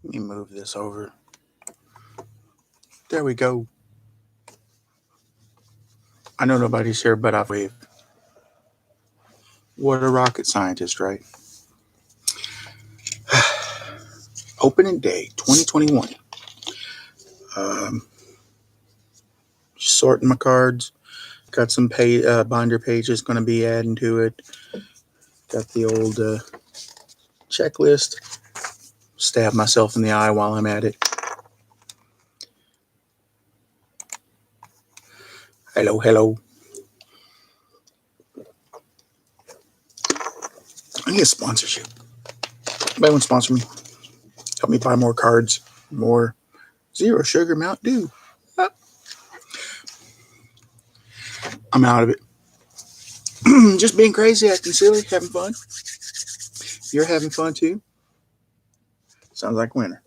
Let me move this over. There we go. I know nobody's here, but I've waved. What a rocket scientist, right? Opening day 2021. Um, Sorting my cards. Got some binder pages going to be adding to it. Got the old checklist. Stab myself in the eye while I'm at it. Hello, hello. I need a sponsorship. Anybody want to sponsor me? Help me buy more cards. More Zero Sugar Mountain Dew. I'm out of it. Just being crazy, acting silly, having fun. You're having fun too. Sounds like winter.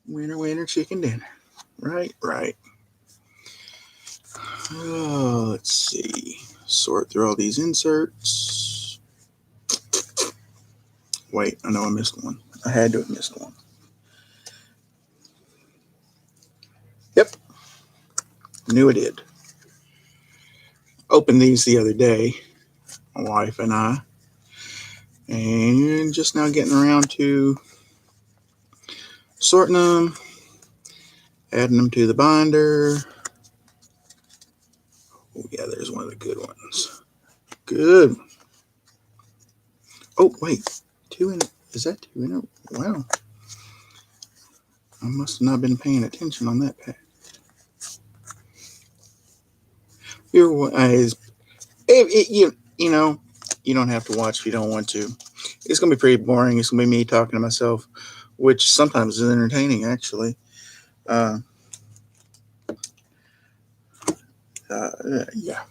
Winter, winter, chicken dinner. Right, right. Oh, let's see. Sort through all these inserts. Wait, I know I missed one. I had to have missed one. Yep, knew I did. Opened these the other day, my wife and I, and just now getting around to sorting them, adding them to the binder. Oh, yeah, there's one of the good ones. Good. Oh, wait. Two in it. Is that two in it? Wow. I must have not been paying attention on that pack. You know, you don't have to watch if you don't want to. It's going to be pretty boring. It's going to be me talking to myself, which sometimes is entertaining, actually. Uh, yeah.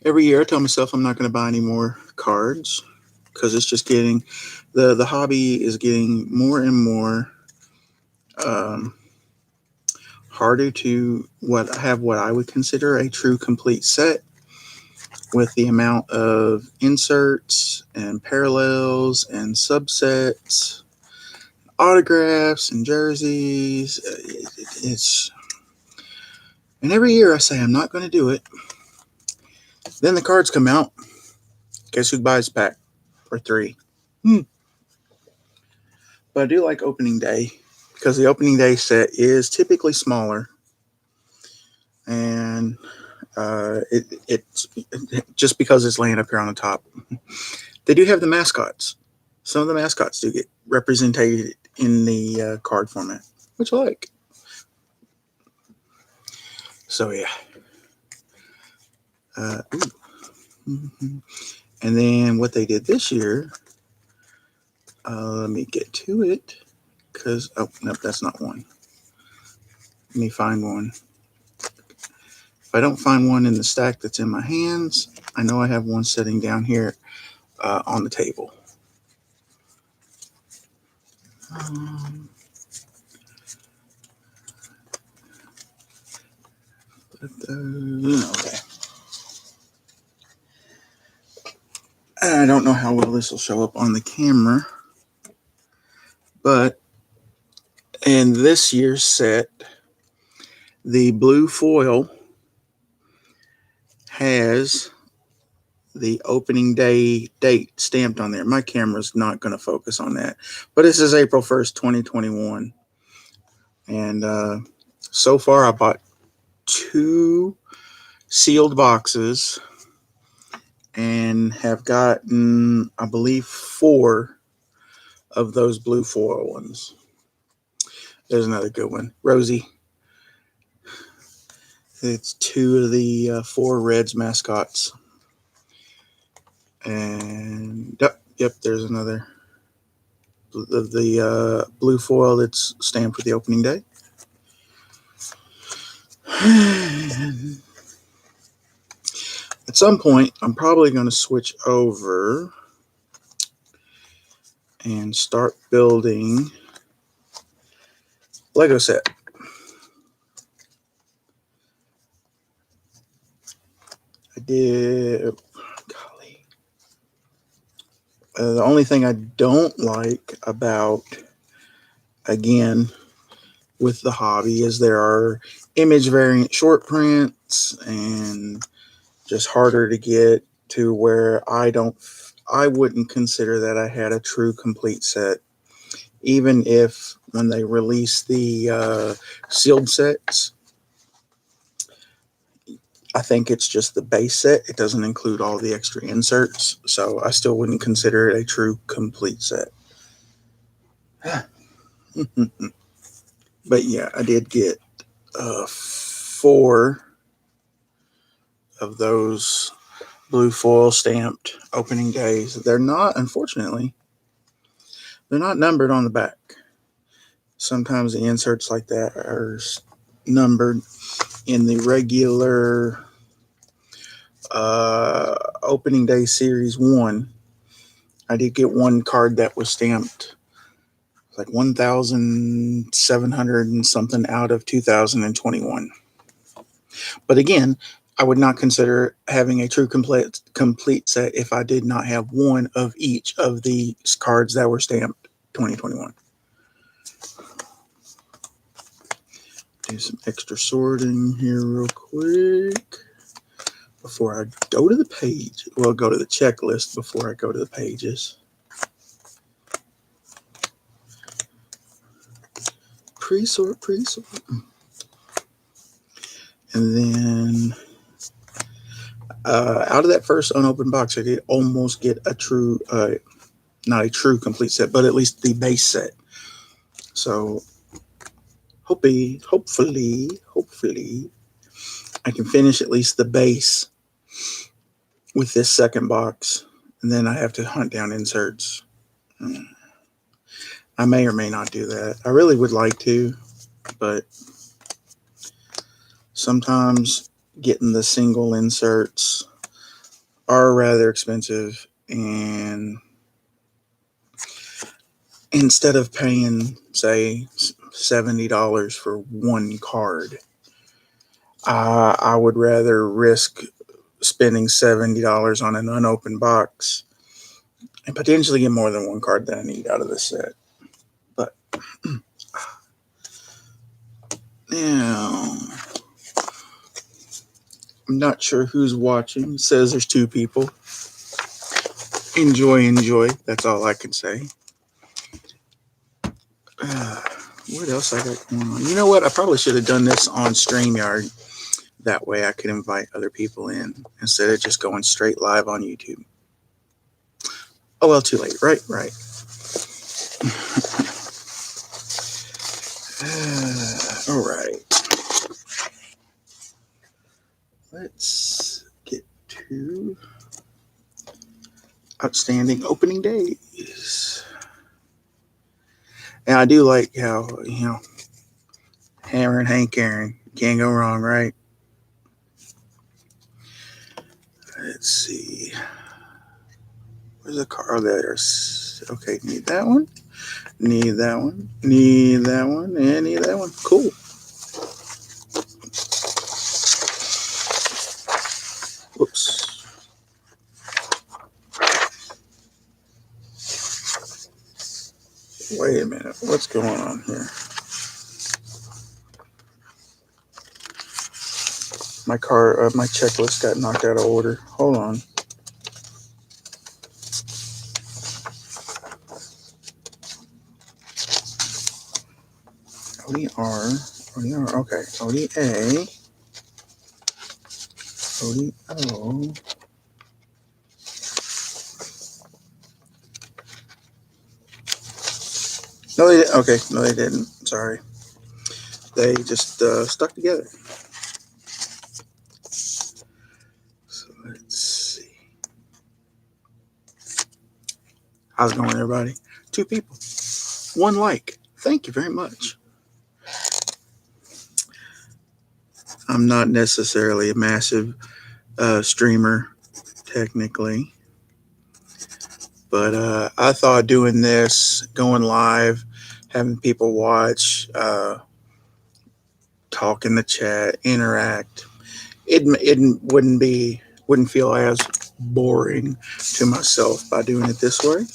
Every year I tell myself I'm not going to buy any more cards because it's just getting, the hobby is getting more and more um, harder to what I would consider a true complete set, with the amount of inserts and parallels and subsets, autographs and jerseys. It's and every year I say I'm not going to do it. Then the cards come out. Guess who buys a pack for three? But I do like opening day because the opening day set is typically smaller, and it's just because it's laying up here on the top. They do have the mascots. Some of the mascots do get represented in the card format, which I like. So yeah. Mm-hmm. And then what they did this year, let me get to it, because, oh, nope, that's not one. Let me find one. If I don't find one in the stack that's in my hands, I know I have one sitting down here on the table. Okay. I don't know how well this will show up on the camera, but in this year's set, the blue foil has the opening day date stamped on there. My camera's not going to focus on that, but this is April 1st, 2021. And so far I bought 2 sealed boxes and have gotten, I believe, 4 of those blue foil ones. There's another good one. Rosie. It's 2 of the 4 Reds mascots. And yep, there's another. The blue foil that's stamped for the opening day. At some point, I'm probably going to switch over and start building Lego set. I did, golly, The only thing I don't like about, again, with the hobby is there are image variant short prints and just harder to get to where I wouldn't consider that I had a true complete set. Even if when they release the sealed sets, I think it's just the base set. It doesn't include all the extra inserts. So I still wouldn't consider it a true complete set. But yeah, I did get 4 of those blue foil stamped opening days. They're not, unfortunately, they're not numbered on the back. Sometimes the inserts like that are numbered in the regular opening day series 1. I did get one card that was stamped like 1,700 and something out of 2021. But again, I would not consider having a true complete set if I did not have one of each of the cards that were stamped 2021. Do some extra sorting here real quick before I go to the page. Well, go to the checklist before I go to the pages. Pre-sort. And then out of that first unopened box, I did almost get a true, not a true complete set, but at least the base set. So hopefully, I can finish at least the base with this second box, and then I have to hunt down inserts. I may or may not do that. I really would like to, but sometimes getting the single inserts are rather expensive, and instead of paying, say, $70 for one card, I would rather risk spending $70 on an unopened box and potentially get more than one card that I need out of the set. But now, I'm not sure who's watching. It says there's 2 people. Enjoy. That's all I can say. What else I got going on? You know what? I probably should have done this on StreamYard. That way I could invite other people in instead of just going straight live on YouTube. Oh, well, too late. Right. All right. Let's get to outstanding opening days. And I do like how, Hammer and Hank Aaron. Can't go wrong, right? Let's see. Where's the car? Oh, there's. Okay, need that one. Need that one. Need that one. And need that one. Cool. Whoops. Wait a minute. What's going on here? My checklist got knocked out of order. Hold on. ODR, okay. ODA, ODO. No, they didn't. Okay, no, they didn't. Sorry. They just stuck together. So let's see. How's it going, everybody? 2 people. 1 like. Thank you very much. I'm not necessarily a massive streamer, technically. But I thought doing this, going live, having people watch, talk in the chat, interact, it wouldn't feel as boring to myself by doing it this way.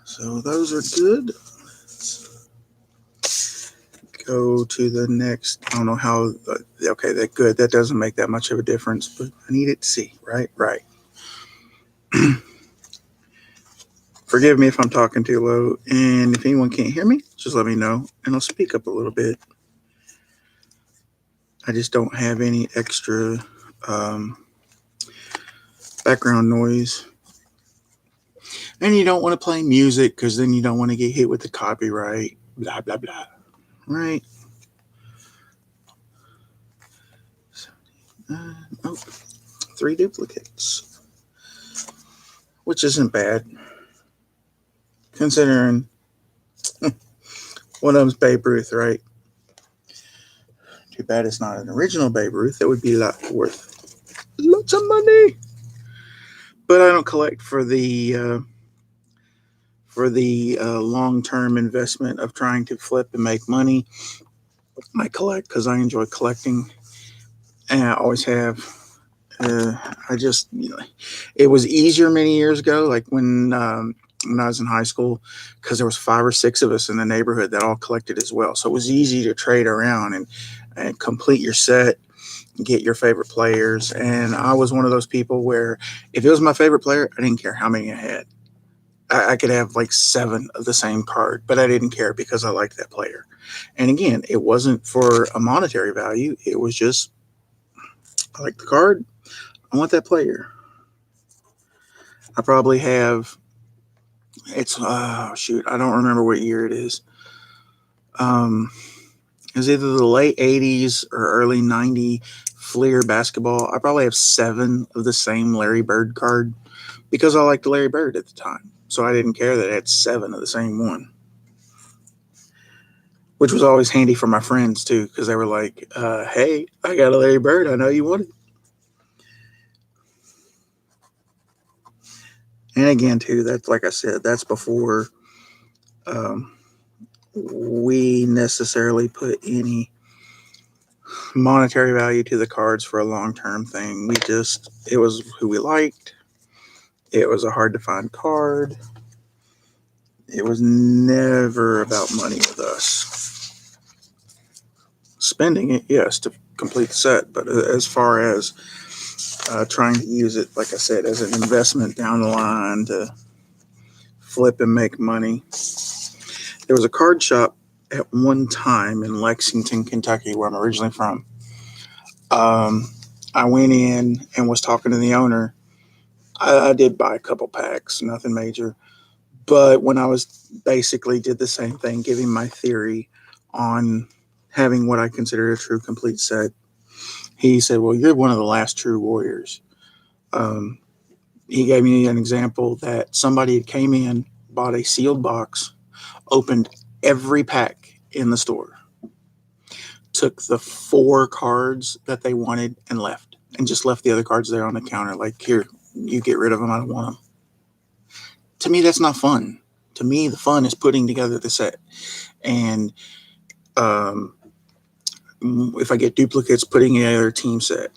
So those are good. Go to the next. I don't know how. Okay, that good. That doesn't make that much of a difference, but I need it to see. Right. Forgive me if I'm talking too low, and if anyone can't hear me, just let me know, and I'll speak up a little bit. I just don't have any extra background noise. And you don't want to play music because then you don't want to get hit with the copyright. Blah, blah, blah. Right? Oh, 3 duplicates, which isn't bad considering one of them's Babe Ruth, right? Too bad it's not an original Babe Ruth. That would be worth lots of money. But I don't collect for the long-term investment of trying to flip and make money. I collect because I enjoy collecting, and I always have. I just, it was easier many years ago, like when I was in high school, because there was 5 or 6 of us in the neighborhood that all collected as well. So it was easy to trade around and complete your set, get your favorite players. And I was one of those people where if it was my favorite player, I didn't care how many I had. I could have like 7 of the same card, but I didn't care because I liked that player. And again, it wasn't for a monetary value. It was just, I like the card. I want that player. I probably have, it's, shoot, I don't remember what year it is. It's either the late 80s or early 90s Fleer basketball. I probably have 7 of the same Larry Bird card because I liked Larry Bird at the time. So I didn't care that I had 7 of the same one, which was always handy for my friends too, because they were like, hey, I got a Larry Bird. I know you want it. And again, too, that's like I said, that's before we necessarily put any monetary value to the cards for a long-term thing. It was who we liked. It was a hard to find card. It was never about money with us. Spending it, yes, to complete the set, but as far as trying to use it, like I said, as an investment down the line to flip and make money. There was a card shop at one time in Lexington, Kentucky, where I'm originally from. I went in and was talking to the owner. I did buy a couple packs, nothing major. But when I was basically did the same thing, giving my theory on having what I consider a true complete set, he said, well, you're one of the last true warriors. He gave me an example that somebody came in, bought a sealed box, opened every pack in the store, took the 4 cards that they wanted and left, and just left the other cards there on the counter. Like, here, you get rid of them. I don't want them. To me, that's not fun. To me, the fun is putting together the set. And if I get duplicates, putting together a team set.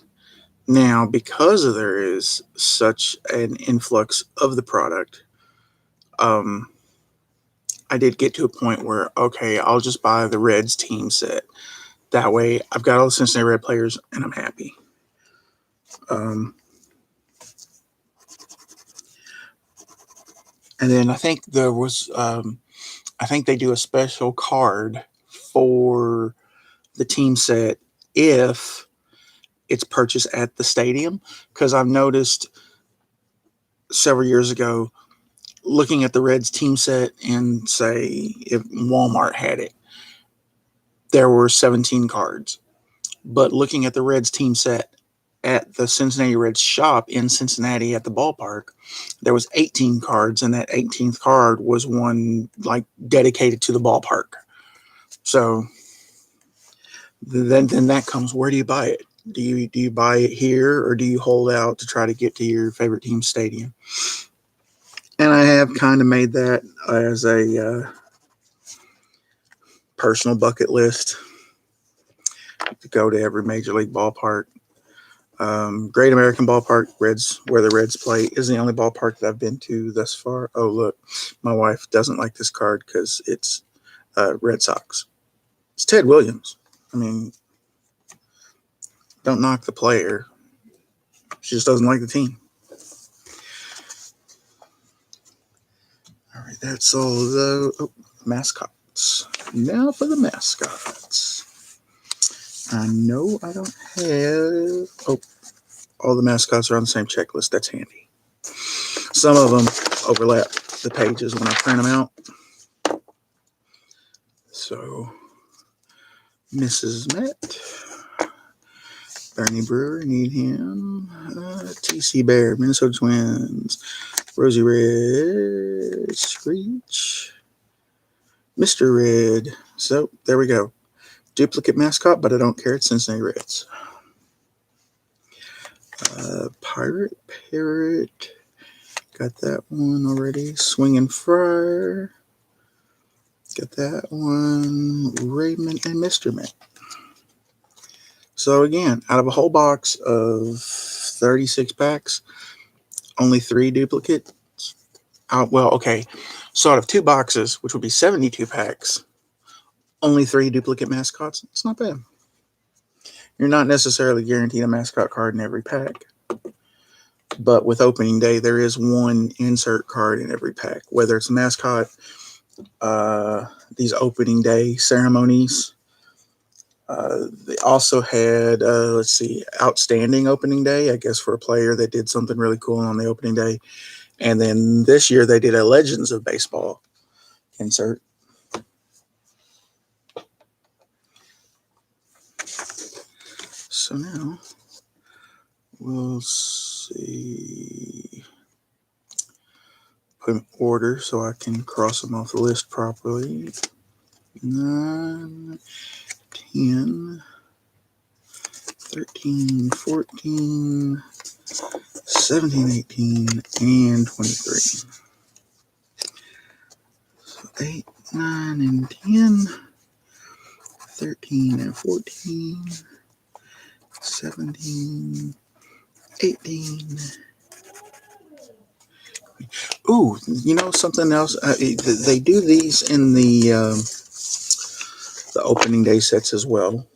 Now, because there is such an influx of the product, I did get to a point where, okay, I'll just buy the Reds team set. That way, I've got all the Cincinnati Red players, and I'm happy. And then I think there was, I think they do a special card for the team set if it's purchased at the stadium. Because I've noticed several years ago, looking at the Reds team set and say if Walmart had it, there were 17 cards. But looking at the Reds team set at the Cincinnati Reds shop in Cincinnati at the ballpark, there was 18 cards, and that 18th card was one like dedicated to the ballpark. So then that comes, where do you buy it? Do you buy it here, or do you hold out to try to get to your favorite team stadium? And I have kind of made that as a personal bucket list to go to every major league ballpark. Great American Ballpark, Reds, where the Reds play, is the only ballpark that I've been to thus far. Oh, look, my wife doesn't like this card because it's Red Sox. It's Ted Williams. I mean, don't knock the player. She just doesn't like the team. All right, that's all the mascots. Now for the mascots. I know I don't have... Oh, all the mascots are on the same checklist. That's handy. Some of them overlap the pages when I print them out. So, Mrs. Met, Bernie Brewer, need him. TC Bear, Minnesota Twins, Rosie Red, Screech, Mr. Red. So, there we go. Duplicate mascot, but I don't care. It's Cincinnati Reds. Pirate Parrot. Got that one already. Swinging Friar. Got that one. Raymond and Mr. Met. So again, out of a whole box of 36 packs, only 3 duplicates. Well, okay. So out of 2 boxes, which would be 72 packs, only 3 duplicate mascots. It's not bad. You're not necessarily guaranteed a mascot card in every pack. But with opening day, there is 1 insert card in every pack. Whether it's a mascot, these opening day ceremonies. They also had, outstanding opening day, I guess, for a player that did something really cool on the opening day. And then this year they did a Legends of Baseball insert. So now we'll see. Put an order so I can cross them off the list properly. 9, 10, 13, 14, 17, 18, and 23. So 8, 9, and 10, 13, and 14, 17, 18. Ooh, you know something else? They do these in the opening day sets as well.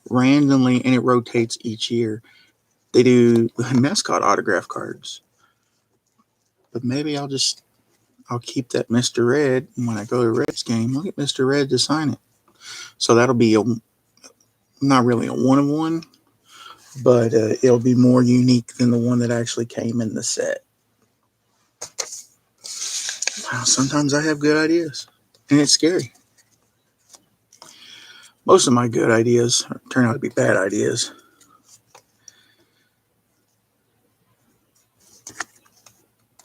Randomly, and it rotates each year. They do mascot autograph cards. But maybe I'll keep that Mr. Red, and when I go to Reds game, I'll get Mr. Red to sign it. So that'll be not really a 1-of-1, but it'll be more unique than the one that actually came in the set. Wow, sometimes I have good ideas, and it's scary. Most of my good ideas turn out to be bad ideas.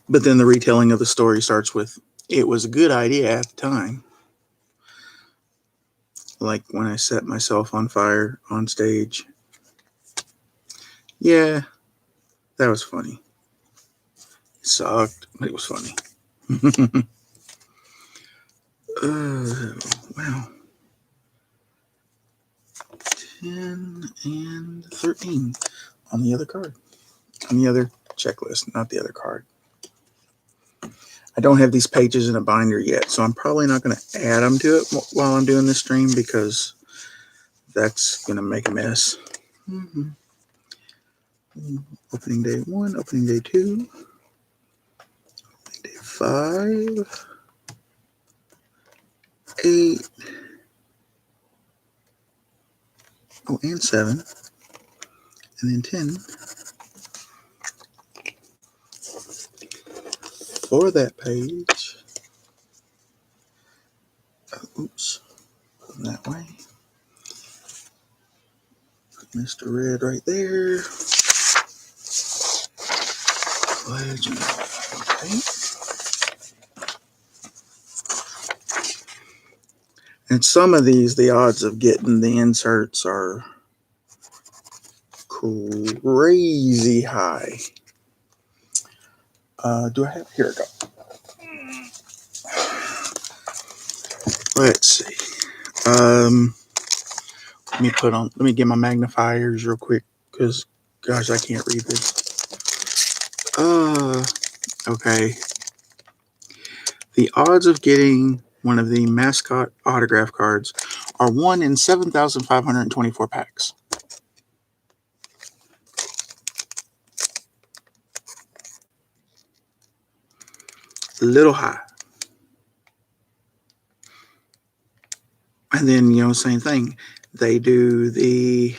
But then the retelling of the story starts with, it was a good idea at the time. Like when I set myself on fire on stage. Yeah, that was funny. It sucked, but it was funny. Wow. 10 and 13 on the other card. On the other checklist, not the other card. I don't have these pages in a binder yet, so I'm probably not going to add them to it while I'm doing this stream because that's going to make a mess. Opening day 1, opening day 2, opening day 5, 8, and 7, and then 10. For that page, oops, that way. Put Mr. Red right there. Legend. Okay. And some of these, the odds of getting the inserts are crazy high. Do I have? Here we go. Let's see. Let me get my magnifiers real quick because, gosh, I can't read this. Okay. The odds of getting one of the mascot autograph cards are 1 in 7,524 packs. A little high. And then, same thing. They do the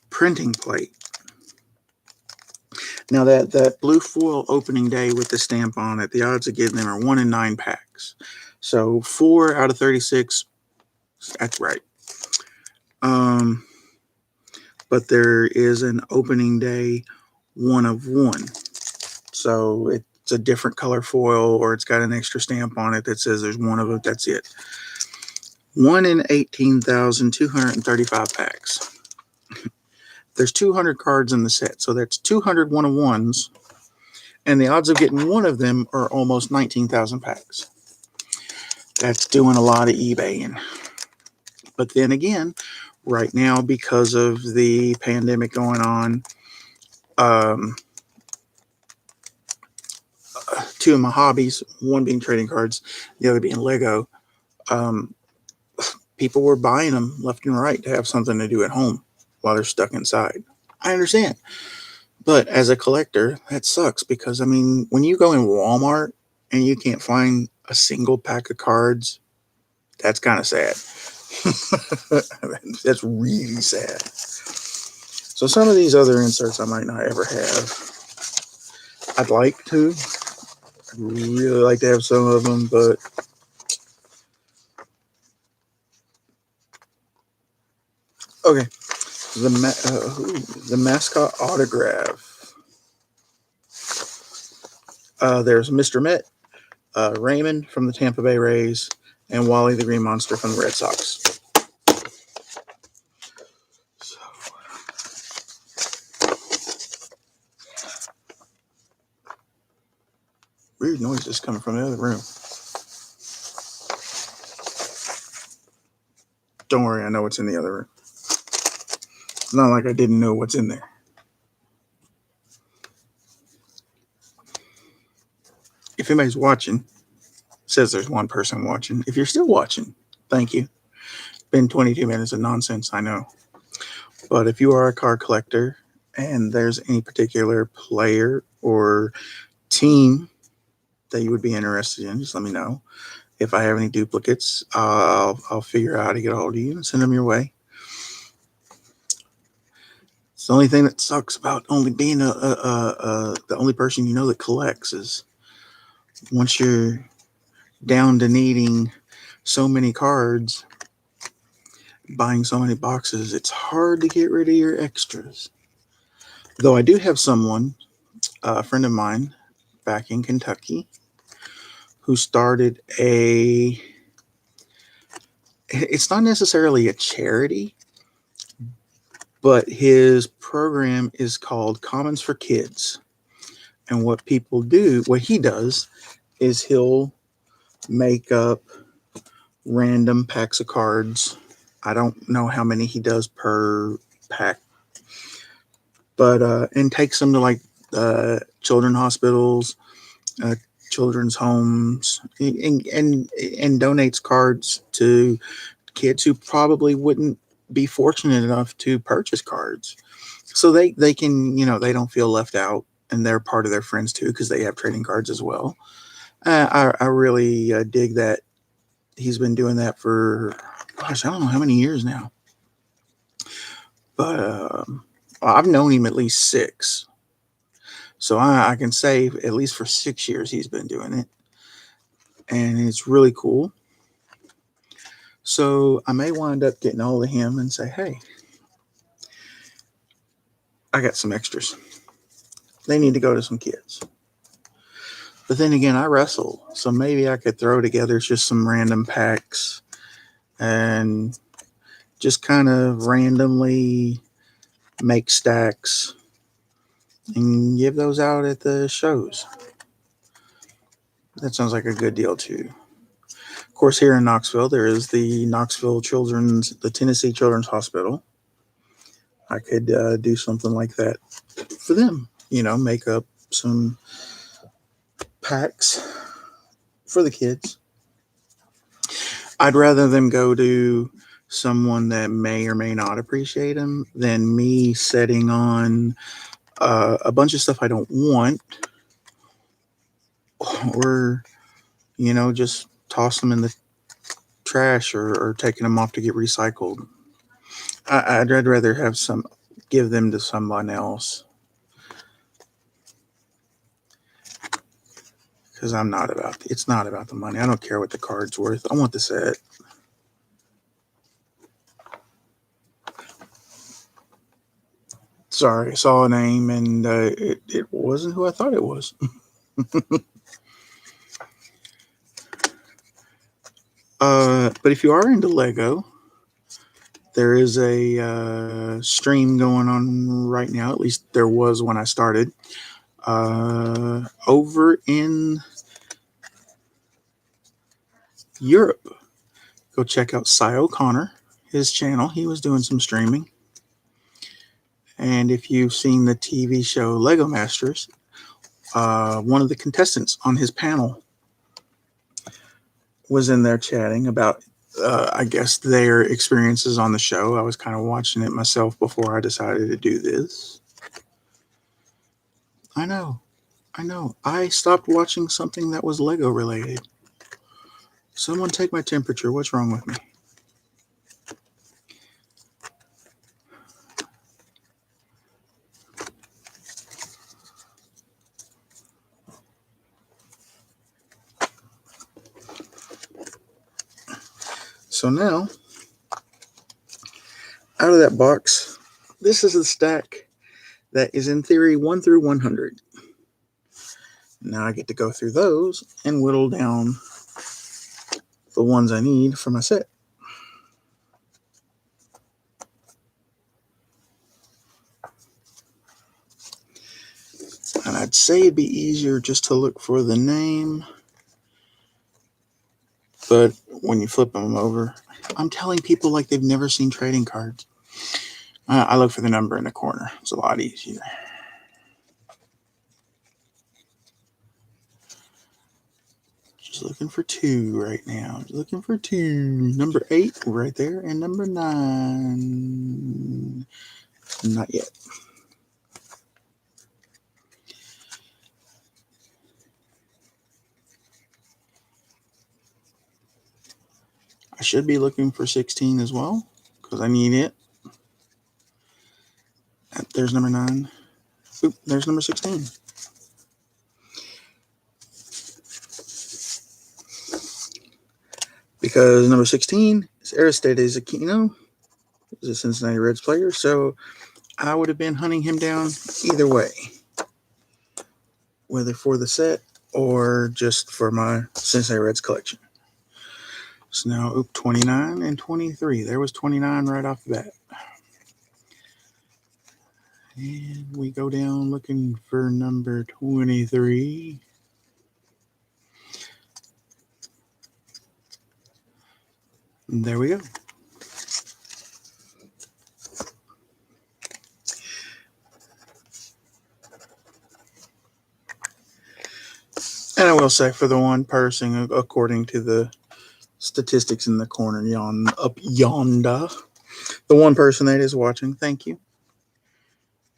printing plate. Now, that blue foil opening day with the stamp on it, the odds of getting them are 1 in 9 packs. So 4 out of 36, that's right. But there is an opening day 1 of 1. So it's a different color foil, or it's got an extra stamp on it that says there's 1 of it. That's it. 1 in 18,235 packs. There's 200 cards in the set, so that's 200 1 of 1s, and the odds of getting 1 of them are almost 19,000 packs. That's doing a lot of eBaying. But then again, right now, because of the pandemic going on, 2 of my hobbies, one being trading cards, the other being Lego, people were buying them left and right to have something to do at home while they're stuck inside. I understand. But as a collector, that sucks because, when you go in Walmart and you can't find a single pack of cards, that's kind of sad. That's really sad. So some of these other inserts I might not ever have. I'd like to. I'd really like to have some of them, but okay. The mascot autograph. There's Mr. Met, Raymond from the Tampa Bay Rays, and Wally the Green Monster from the Red Sox. So, weird noises coming from the other room. Don't worry, I know what's in the other room. It's not like I didn't know what's in there. If anybody's watching, says there's one person watching. If you're still watching, thank you. Been 22 minutes of nonsense, I know. But if you are a card collector and there's any particular player or team that you would be interested in, just let me know. If I have any duplicates, I'll figure out how to get a hold of you and send them your way. It's the only thing that sucks about only being the only person that collects is once you're down to needing so many cards, buying so many boxes, it's hard to get rid of your extras. Though I do have someone, a friend of mine back in Kentucky, who started it's not necessarily a charity, but his program is called Commons for Kids. And what he does is he'll make up random packs of cards. I don't know how many he does per pack, but and takes them to like children's hospitals, children's homes, and donates cards to kids who probably wouldn't be fortunate enough to purchase cards. So they can, they don't feel left out, and they're part of their friends too because they have trading cards as well. I really dig that he's been doing that for, gosh, I don't know how many years now. But I've known him at least 6. So I can say at least for 6 years he's been doing it. And it's really cool. So I may wind up getting hold of him and say, hey, I got some extras. They need to go to some kids. But then again, I wrestle. So maybe I could throw together just some random packs and just kind of randomly make stacks and give those out at the shows. That sounds like a good deal too. Of course, here in Knoxville, there is the Tennessee Children's Hospital. I could do something like that for them. Make up some packs for the kids. I'd rather them go to someone that may or may not appreciate them than me setting on a bunch of stuff I don't want, or just toss them in the trash, or taking them off to get recycled. I'd rather give them to someone else, because it's not about the money. I don't care what the card's worth. I want the set. Sorry, I saw a name and it wasn't who I thought it was. But if you are into Lego, there is a stream going on right now. At least there was when I started. Over in Europe, go check out Cy O'Connor, his channel. He was doing some streaming. And if you've seen the TV show Lego Masters, one of the contestants on his panel was in there chatting about, I guess, their experiences on the show. I was kind of watching it myself before I decided to do this. I know. I stopped watching something that was Lego related. Someone take my temperature. What's wrong with me? So now, out of that box, this is the stack that is in theory 1 through 100. Now I get to go through those and whittle down the ones I need for my set. And I'd say it'd be easier just to look for the name. But when you flip them over, I'm telling people like they've never seen trading cards. I look for the number in the corner. It's a lot easier. Just looking for 2 right now. Just looking for 2. Number 8 right there, and number 9. Not yet. I should be looking for 16 as well, because I need it. There's number 9. Oop, there's number 16. Because number 16 is Aristides Aquino. He's a Cincinnati Reds player, so I would have been hunting him down either way, whether for the set or just for my Cincinnati Reds collection. So now, 29 and 23. There was 29 right off the bat. And we go down looking for number 23. And there we go. And I will say, for the one person, according to the statistics in the corner up yonder, the one person that is watching, thank you.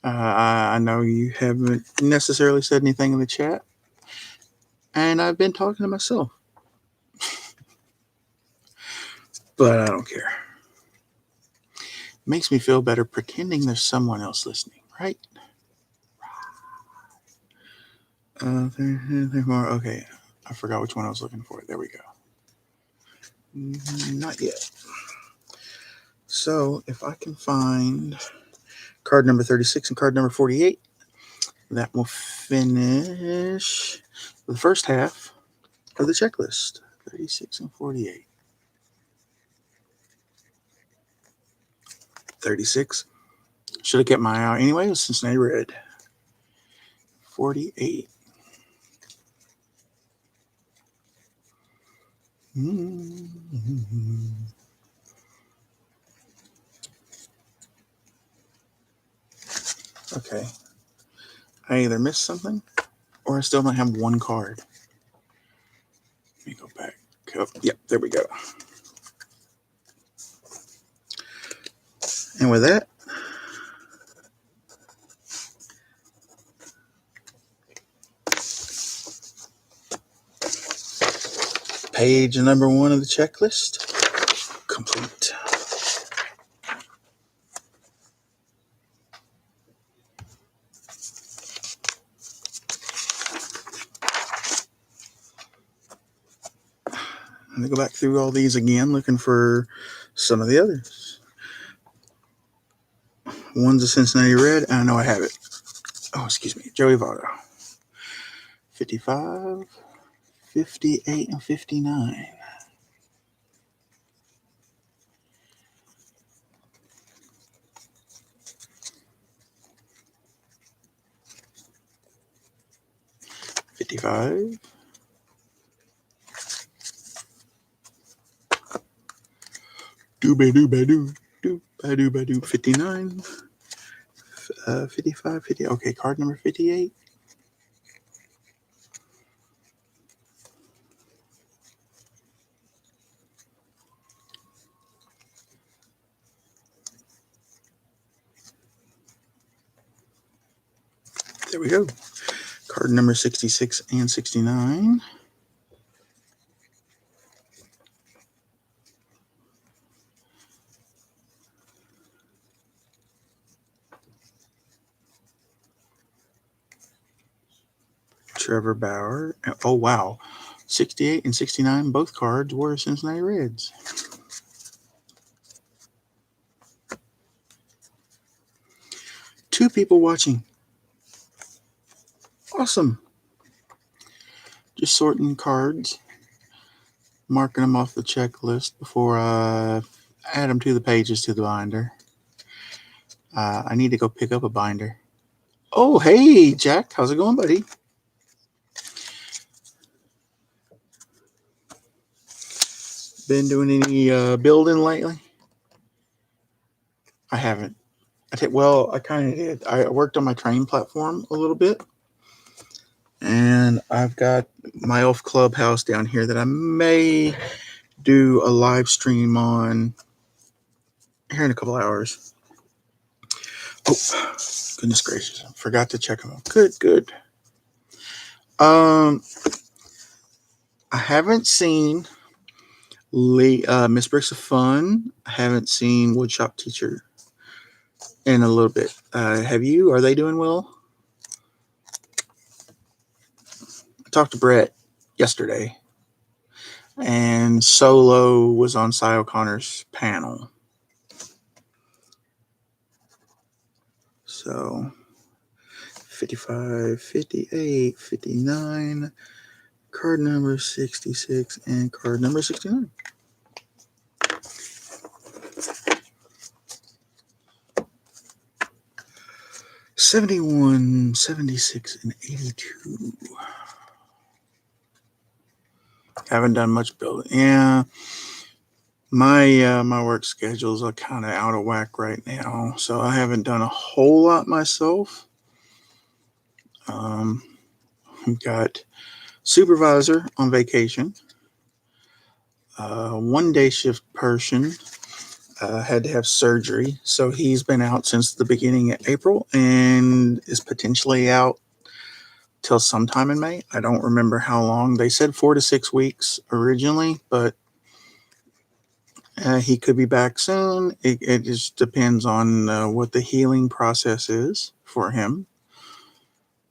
I know you haven't necessarily said anything in the chat, and I've been talking to myself. But I don't care. Makes me feel better pretending there's someone else listening, right? Okay, I forgot which one I was looking for. There we go. Not yet. So if I can find card number 36 and card number 48, that will finish the first half of the checklist. 36 and 48. 36. Should have kept my eye out anyway. It was Cincinnati Red. 48. Okay. I either missed something or I still don't have one card. Let me go back. Oh, yep, there we go. And with that, page number 1 of the checklist complete. Let me go back through all these again, looking for some of the others. One's a Cincinnati Red. I know I have it. Oh, excuse me. Joey Votto. 55, 58, and 59. $55. Doo-ba-doo-ba-doo. 59. 55, 50. Okay, card number 58. There we go. Card number 66 and 69. Trevor Bauer. Oh, wow. 68 and 69, both cards were Cincinnati Reds. Two people watching. Awesome. Just sorting cards, marking them off the checklist before I add them to the pages to the binder. I need to go pick up a binder. Oh, hey, Jack. How's it going, buddy? Been doing any building lately? I haven't. I kind of did. I worked on my training platform a little bit. And I've got my Elf Clubhouse down here that I may do a live stream on here in a couple hours. Oh, goodness gracious. I forgot to check them out. Good. I haven't seen Miss Bricks of Fun. I haven't seen Woodshop Teacher in a little bit. Have you? Are they doing well? I talked to Brett yesterday, and Solo was on Cy O'Connor's panel. So 55, 58, 59, card number 66, and card number 69. $71, 76, and 82. Haven't done much building. Yeah, my work schedules are kind of out of whack right now, so I haven't done a whole lot myself. We've got supervisor on vacation. 1 day shift person had to have surgery, so he's been out since the beginning of April and is potentially out till sometime in May. I don't remember how long. They said 4 to 6 weeks originally, but he could be back soon. It just depends on what the healing process is for him.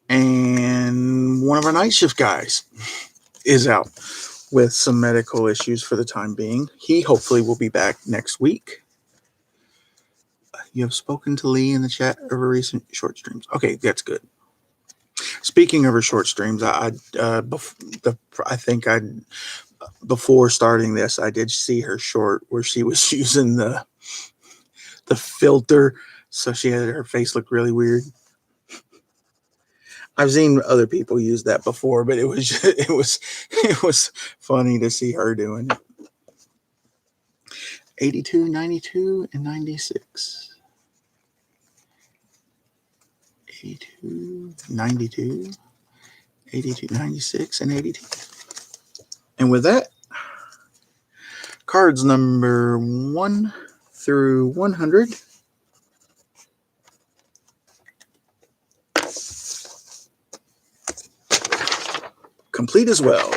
And one of our night shift guys is out with some medical issues for the time being. He hopefully will be back next week. You have spoken to Lee in the chat over recent short streams. Okay, that's good. Speaking of her short streams, before starting this, I did see her short where she was using the filter, so her face looked really weird. I've seen other people use that before, but it was funny to see her doing it. 82, 92, and 96. 82, 92, 82, 96, and 82. And with that, cards number 1 through 100 complete as well.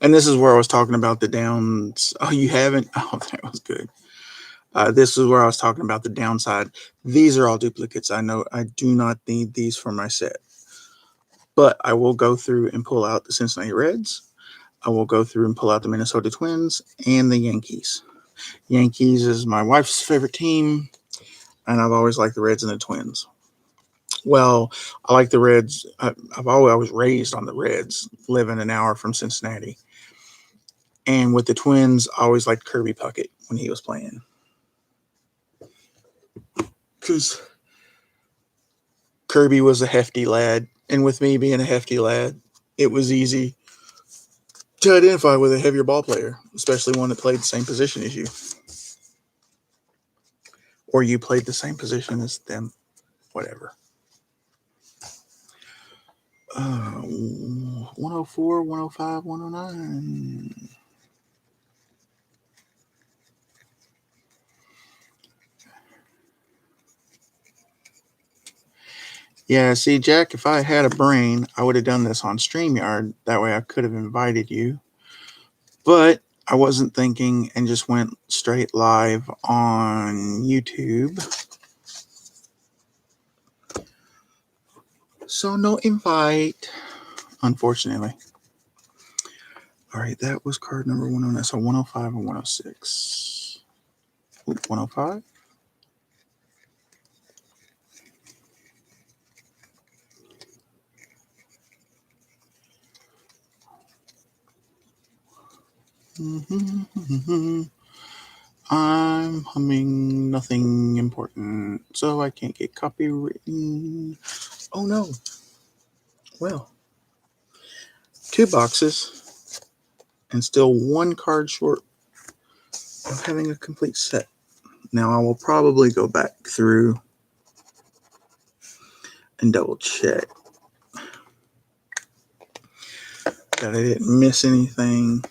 And this is where I was talking about the downs. Oh, you haven't? Oh, that was good. This is where I was talking about the downside. These are all duplicates. I know I do not need these for my set. But I will go through and pull out the Cincinnati Reds. I will go through and pull out the Minnesota Twins and the Yankees. Yankees is my wife's favorite team, and I've always liked the Reds and the Twins. Well, I like the Reds. I was raised on the Reds, living an hour from Cincinnati. And with the Twins, I always liked Kirby Puckett when he was playing. Because Kirby was a hefty lad. And with me being a hefty lad, it was easy to identify with a heavier ball player, especially one that played the same position as you. Or you played the same position as them, whatever. 104, 105, 109. Yeah, see, Jack, if I had a brain, I would have done this on StreamYard. That way I could have invited you. But I wasn't thinking and just went straight live on YouTube. So no invite, unfortunately. All right, that was card number 109. So 105 and 106. 105. I'm humming nothing important, so I can't get copywritten. Oh no. Well, 2 boxes and still 1 card short of having a complete set. Now I will probably go back through and double check that I didn't miss anything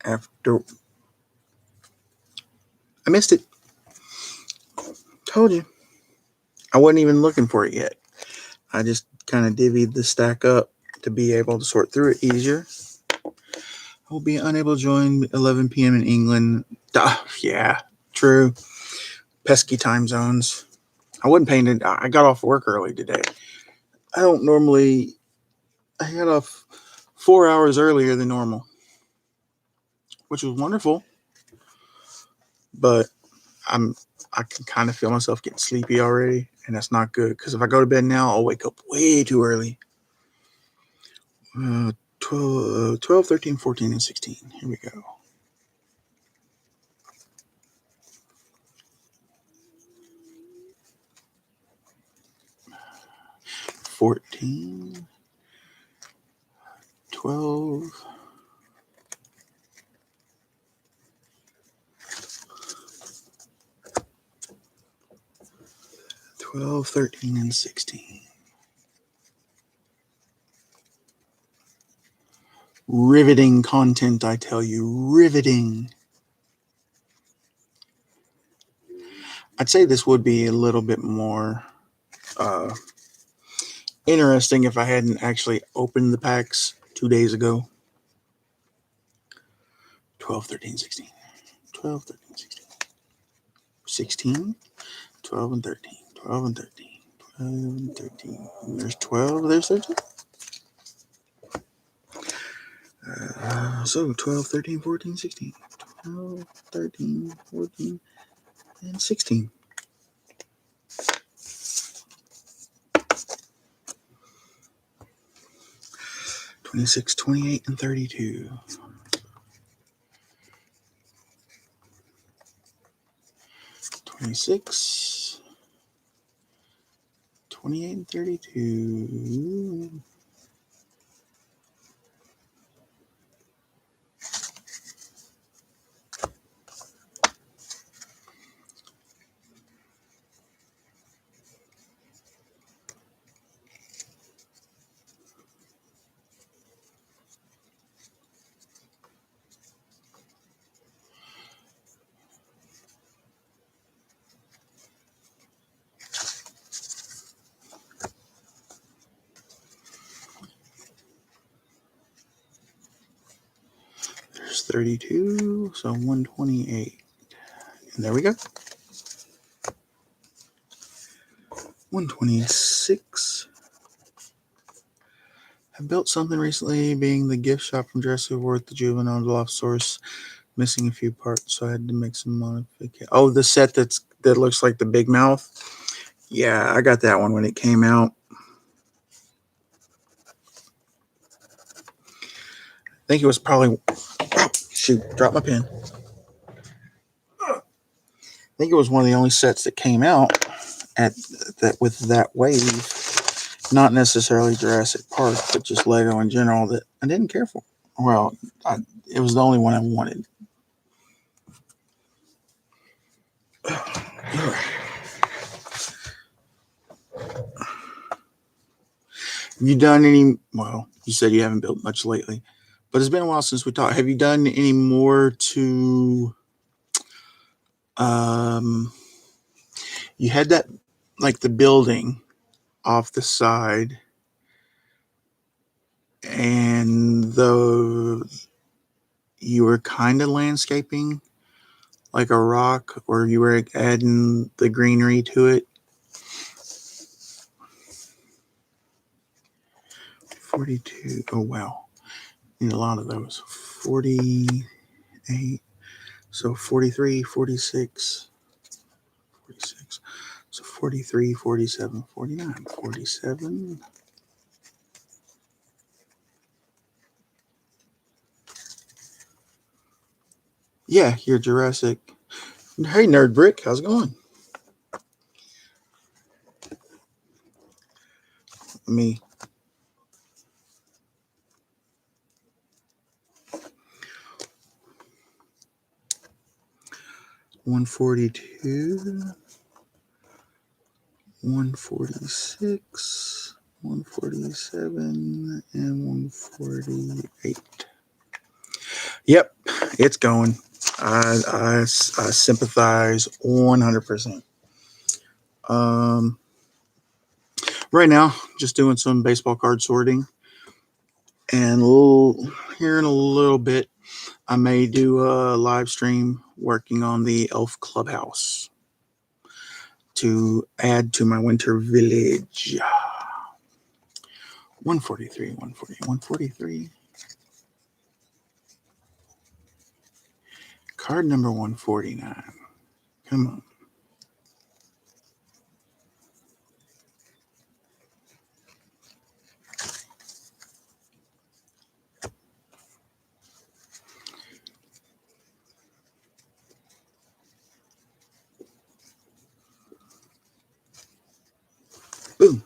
after. I missed it. Told you. I wasn't even looking for it yet. I just kind of divvied the stack up to be able to sort through it easier. I will be unable to join 11 p.m. in England. Yeah, true. Pesky time zones. I wasn't paying it. I got off work early today. I don't normally. I got off 4 hours earlier than normal, which was wonderful. But I can kind of feel myself getting sleepy already, and that's not good. Because if I go to bed now, I'll wake up way too early. 12, 13, 14, and 16. Here we go. $14, 12, 12, 13, and 16. Riveting content, I tell you. Riveting. I'd say this would be a little bit more interesting if I hadn't actually opened the packs 2 days ago. 12, 13, 16. 12, 13, 16. 16, 12, and 13. 12 and 13. 12 and 13. There's 12. There's 13. So 12, 13, 14, 16. 12, 13, 14, and 16. 26, 28, and 32. 26, 28, and 32. is 32, so 128. And there we go. 126. I built something recently, being the gift shop from Jurassic World, the Juvenile Loft Source, missing a few parts, so I had to make some modifications. Oh, the set that looks like the Big Mouth. Yeah, I got that one when it came out. I think it was probably, oh, shoot, dropped my pen. I think it was one of the only sets that came out at that with that wave. Not necessarily Jurassic Park, but just Lego in general that I didn't care for. Well, it was the only one I wanted. Have you done any? Well, you said you haven't built much lately, but it's been a while since we talked. Have you done any more to? You had that, like the building off the side, and you were kind of landscaping, like a rock, or you were adding the greenery to it. 42. Oh, wow. Need a lot of those. 48. So 43, 46, 46. So 43, 47, 49, 47. Yeah, you're Jurassic. Hey, Nerd Brick. How's it going? Me. $142, 146, 147, and 148. Yep, it's going. I sympathize 100%. Right now, just doing some baseball card sorting, and here in a little bit, I may do a live stream working on the Elf Clubhouse to add to my winter village. 143, 140, 143. Card number 149. Come on. Boom.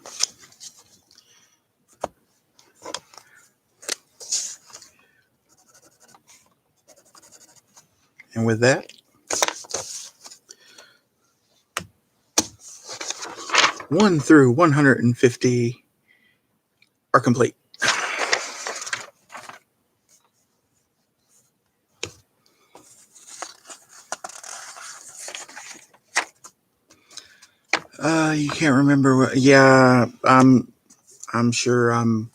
And with that, 1 through 150 are complete. You can't remember what? Yeah, I'm sure I'm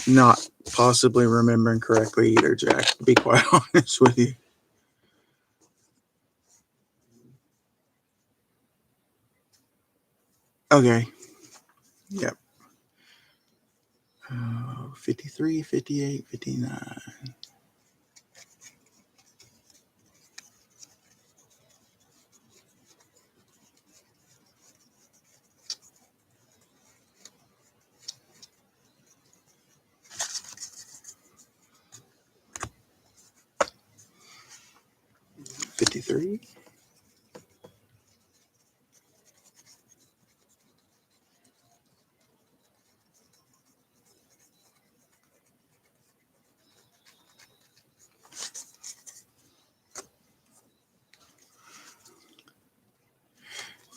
not possibly remembering correctly either, Jack, to be quite honest with you. Okay. Yep. 53, 58, 59. $53.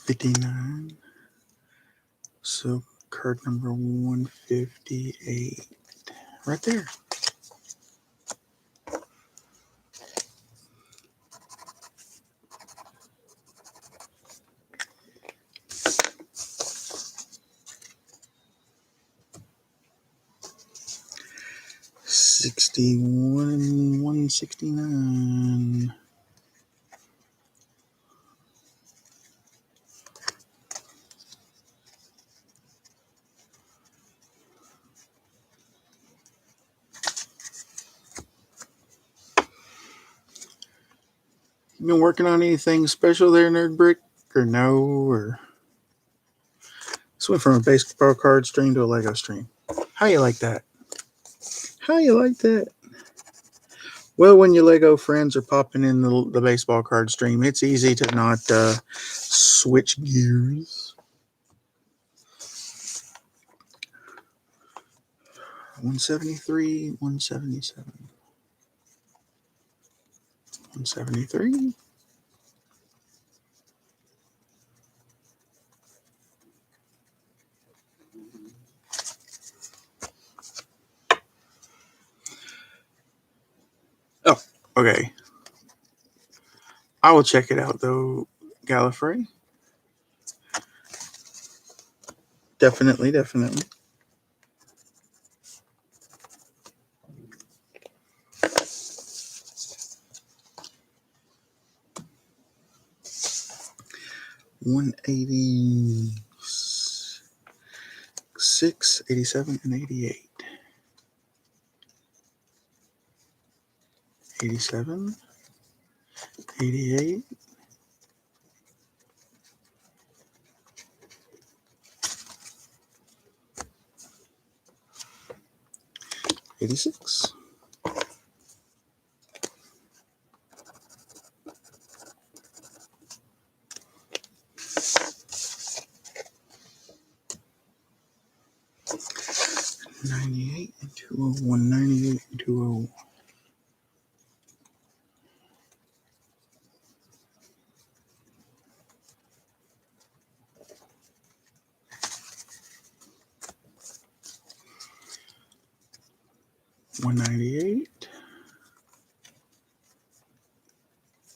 $59. So card number 158. Right there. $61, $19.69. You been working on anything special there, Nerd Brick? Or no? Or this went from a baseball card stream to a Lego stream. How you like that? How you like that? Well, when your Lego friends are popping in the baseball card stream, it's easy to not switch gears. 173, 177, 173. Oh, okay. I will check it out though, Gallifrey. Definitely. 186, 87, and 88. 87, 88. 86. 98 and 201, 98 and 201. 198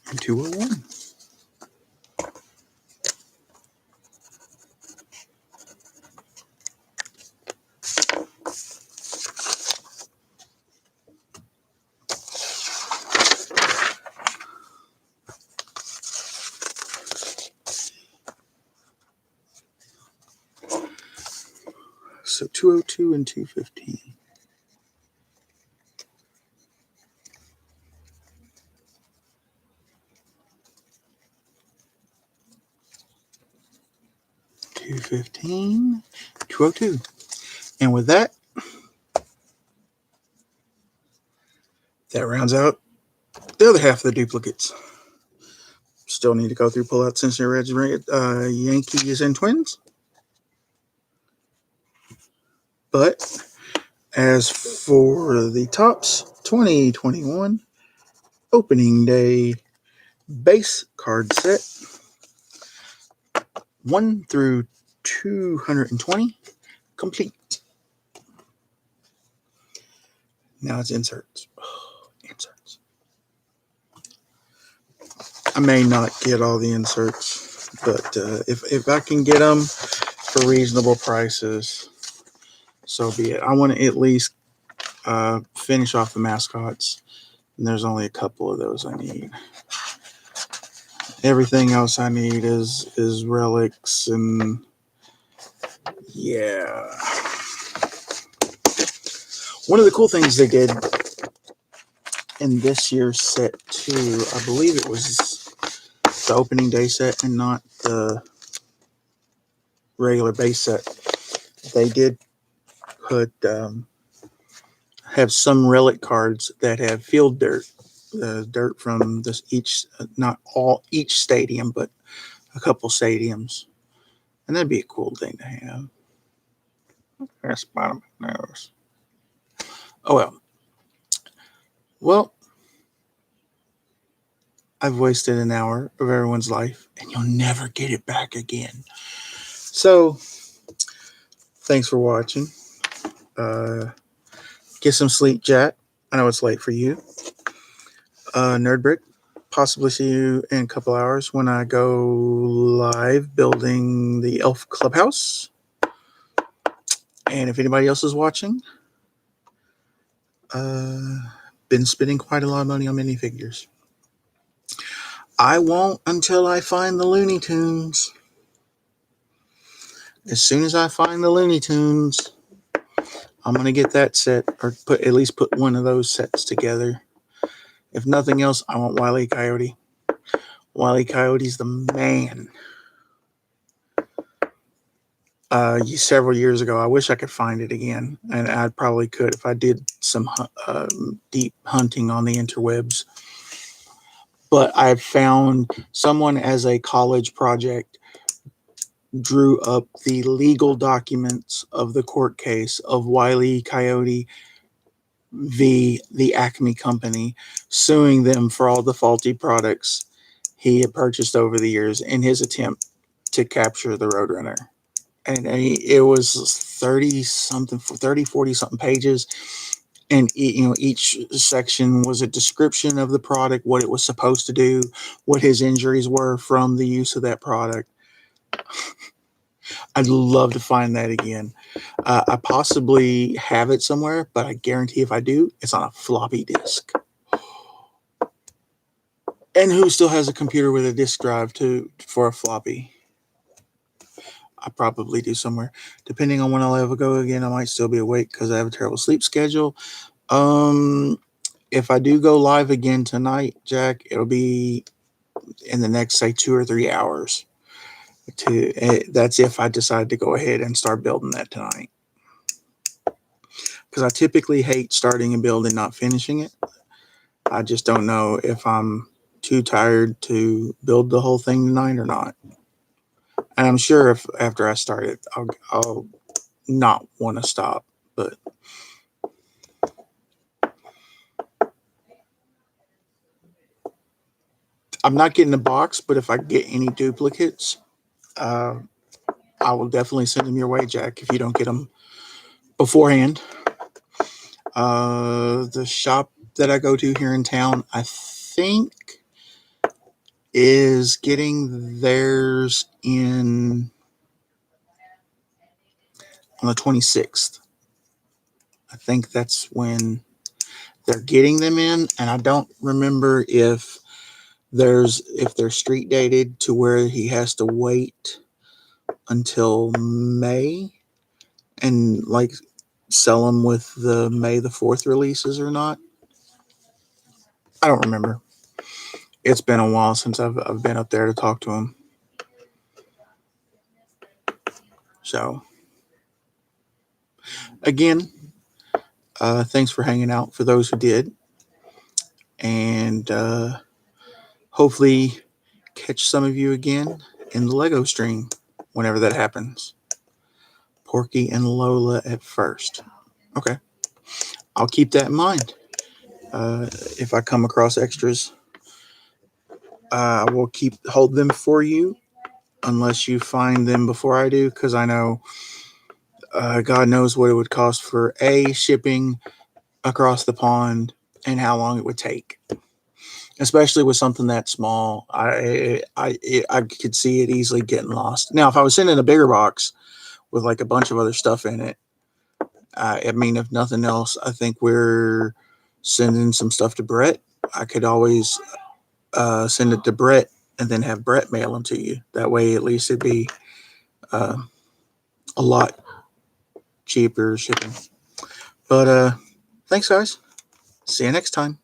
and 201. 202 and 215. 215, 202. And with that, that rounds out the other half of the duplicates. Still need to go through pull out Cincinnati Reds, Yankees, and Twins. But as for the Topps 2021 opening day base card set, 1 through 220 complete. Now it's inserts. Inserts. I may not get all the inserts, but if I can get them for reasonable prices, so be it. I want to at least finish off the mascots, and there's only a couple of those I need. Everything else I need is relics, and yeah. One of the cool things they did in this year's set too, I believe it was the opening day set and not the regular base set. They did put have some relic cards that have field dirt, dirt from this each stadium, but a couple stadiums, and that'd be a cool thing to have. That's bottom of my nose. Oh well. Well, I've wasted an hour of everyone's life, and you'll never get it back again. So, thanks for watching. Get some sleep, Jack. I know it's late for you. Nerdbrick, possibly see you in a couple hours when I go live building the Elf Clubhouse. And if anybody else is watching, been spending quite a lot of money on minifigures. I won't until I find the Looney Tunes. As soon as I find the Looney Tunes, I'm gonna get that set, or at least put one of those sets together. If nothing else, I want Wile E. Coyote. Wile E. Coyote's the man. Several years ago, I wish I could find it again, and I probably could if I did some deep hunting on the interwebs. But I found someone as a college project drew up the legal documents of the court case of Wile E. Coyote v. the Acme Company, suing them for all the faulty products he had purchased over the years in his attempt to capture the Roadrunner. And it was 30 something, 30, 40 something pages. And each section was a description of the product, what it was supposed to do, what his injuries were from the use of that product. I'd love to find that again. I possibly have it somewhere, but I guarantee if I do, it's on a floppy disk. And who still has a computer with a disk drive for a floppy? I probably do somewhere. Depending on when I'll ever go again, I might still be awake because I have a terrible sleep schedule. If I do go live again tonight, Jack, it'll be in the next, say, 2 or 3 hours. That's if I decide to go ahead and start building that tonight. Because I typically hate starting a build and not finishing it. I just don't know if I'm too tired to build the whole thing tonight or not. And I'm sure if after I start it, I'll not want to stop. But I'm not getting a box, but if I get any duplicates, I will definitely send them your way, Jack, if you don't get them beforehand. The shop that I go to here in town, I think, is getting theirs in on the 26th. I think that's when they're getting them in, and I don't remember if they're street dated to where he has to wait until May and like sell them with the May the 4th releases or not. I don't remember. It's been a while since I've been up there to talk to him. So again, thanks for hanging out for those who did, and hopefully catch some of you again in the Lego stream whenever that happens. Porky and Lola at first. Okay. I'll keep that in mind. If I come across extras, I will hold them for you unless you find them before I do, because I know God knows what it would cost for shipping across the pond and how long it would take. Especially with something that small, I could see it easily getting lost. Now, if I was sending a bigger box with like a bunch of other stuff in it, I mean, if nothing else, I think we're sending some stuff to Brett. I could always send it to Brett and then have Brett mail them to you. That way, at least it'd be a lot cheaper shipping. But thanks, guys. See you next time.